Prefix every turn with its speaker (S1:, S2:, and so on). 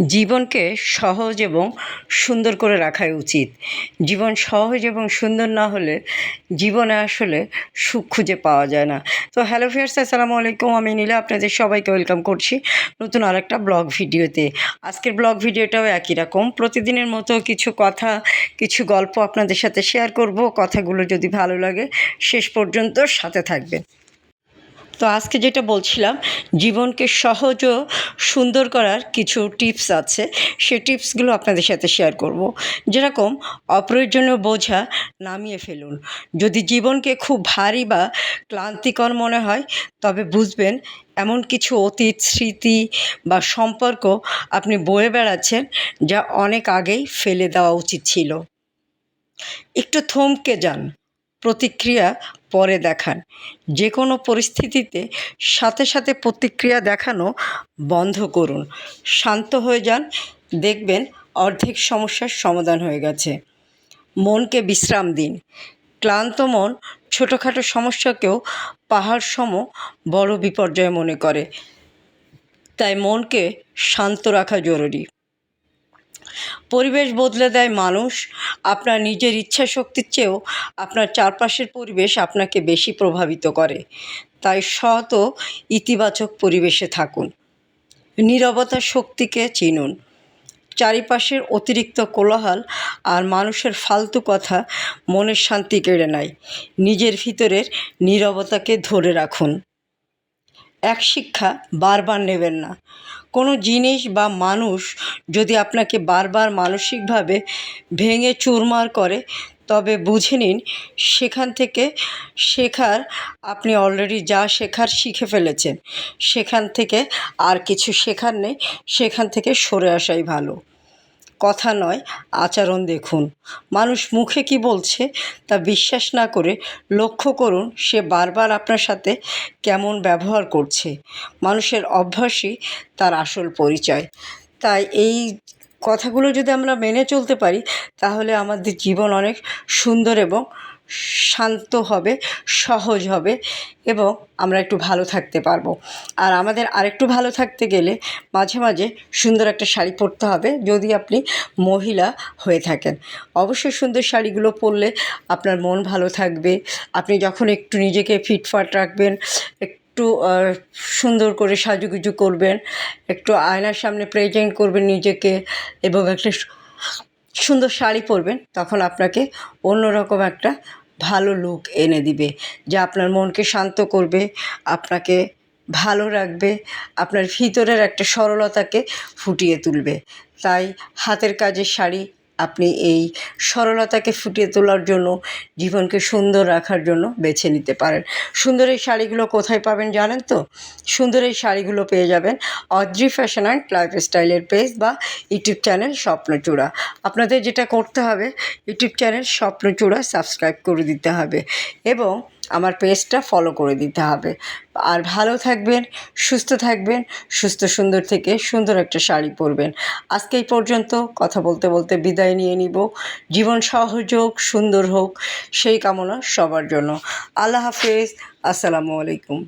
S1: জীবনকে সহজ এবং সুন্দর করে রাখাই উচিত। জীবন সহজ এবং সুন্দর না হলে জীবনে আসলে সুখ খুঁজে পাওয়া যায় না। তো হ্যালো ভিউয়ার্স, আসসালামু আলাইকুম। আমি নীলা আপনাদের সবাইকে ওয়েলকাম করছি নতুন আরেকটা ব্লগ ভিডিওতে। আজকের ব্লগ ভিডিওটাও একই রকম, প্রতিদিনের মতো কিছু কথা, কিছু গল্প আপনাদের সাথে শেয়ার করব। কথাগুলো যদি ভালো লাগে শেষ পর্যন্ত সাথে থাকবেন। তো আজকে যেটা বলছিলাম, জীবনকে সহজ ও সুন্দর করার কিছু টিপস আছে, সেই টিপসগুলো আপনাদের সাথে শেয়ার করব। যেরকম, অপ্রয়োজনীয় বোঝা নামিয়ে ফেলুন। যদি জীবনকে খুব ভারী বা ক্লান্তিকর মনে হয়, তবে বুঝবেন এমন কিছু অতীত স্মৃতি বা সম্পর্ক আপনি বয়ে বেড়াচ্ছেন, যা অনেক আগেই ফেলে দেওয়া উচিত ছিল। একটু থমকে যান, প্রতিক্রিয়া পরে দেখান। যে কোনো পরিস্থিতিতে সাথে সাথে প্রতিক্রিয়া দেখানো বন্ধ করুন। শান্ত হয়ে যান, দেখবেন অর্ধেক সমস্যার সমাধান হয়ে গেছে। মনকে বিশ্রাম দিন। ক্লান্ত মন ছোটোখাটো সমস্যাকেও পাহাড় সম বড় বিপর্যয় মনে করে, তাই মনকে শান্ত রাখা জরুরি। পরিবেশ বদলে দেয় মানুষ। আপনার নিজের ইচ্ছা শক্তির চেয়েও আপনার চারপাশের পরিবেশ আপনাকে বেশি প্রভাবিত করে, তাই সৎ ও ইতিবাচক পরিবেশে থাকুন। নীরবতার শক্তিকে চিনুন। চারিপাশের অতিরিক্ত কোলাহল আর মানুষের ফালতু কথা মনের শান্তি কেড়ে নেয়। নিজের ভিতরের নীরবতাকে ধরে রাখুন। এক শিক্ষা বারবার নেবেন না। কোনো জিনিস বা মানুষ যদি আপনাকে বারবার মানসিকভাবে ভেঙে চুরমার করে, তবে বুঝে নিন সেখান থেকে আপনি অলরেডি যা শেখার শিখে ফেলেছেন। সেখান থেকে আর কিছু শেখার নেই, সেখান থেকে সরে আসাই ভালো। কথা নয়, আচরণ দেখুন। মানুষ মুখে কি বলছে তা বিশ্বাস না করে লক্ষ্য করুন সে বারবার আপনার সাথে কেমন ব্যবহার করছে। মানুষের অভ্যাসই তার আসল পরিচয়। তাই এই কথাগুলো যদি আমরা মেনে চলতে পারি, তাহলে আমাদের জীবন অনেক সুন্দর এবং শান্ত হবে, সহজ হবে এবং আমরা একটু ভালো থাকতে পারবো। আর আমাদের আরেকটু ভালো থাকতে গেলে মাঝে মাঝে সুন্দর একটা শাড়ি পরতে হবে, যদি আপনি মহিলা হয়ে থাকেন। অবশ্যই সুন্দর শাড়িগুলো পরলে আপনার মন ভালো থাকবে। আপনি যখন একটু নিজেকে ফিটফাট রাখবেন, একটু সুন্দর করে সাজুগুজু করবেন, একটু আয়নার সামনে প্রেজেন্ট করবেন নিজেকে এবং একটা সুন্দর শাড়ি পরবেন, তখন আপনাকে অন্যরকম একটা ভালো লুক এনে দিবে, যা আপনার মনকে শান্ত করবে, আপনাকে ভালো রাখবে, আপনার ভিতরের একটা সরলতাকে ফুটিয়ে তুলবে। তাই হাতের কাজের শাড়ি আপনি এই সরলতাকে ফুটিয়ে তোলার জন্য, জীবনকে সুন্দর রাখার জন্য বেছে নিতে পারেন। সুন্দর এই শাড়িগুলো কোথায় পাবেন জানেন তো? সুন্দর এই শাড়িগুলো পেয়ে যাবেন অদ্রি ফ্যাশন অ্যান্ড লাইফস্টাইলের পেজ বা ইউটিউব চ্যানেল স্বপ্নচূড়া। আপনাদের যেটা করতে হবে, ইউটিউব চ্যানেল স্বপ্নচূড়া সাবস্ক্রাইব করে দিতে হবে এবং আমার পেজটা ফলো করে দিতে হবে। আর ভালো থাকবেন, সুস্থ থাকবেন, সুস্থ সুন্দর থেকে সুন্দর একটা শাড়ি পরবেন। আজকে এই পর্যন্ত, কথা বলতে বলতে বিদায় নিয়ে নিব। জীবন সহজ হোক, সুন্দর হোক, সেই কামনা সবার জন্য। আল্লাহ হাফেজ, আসসালামু আলাইকুম।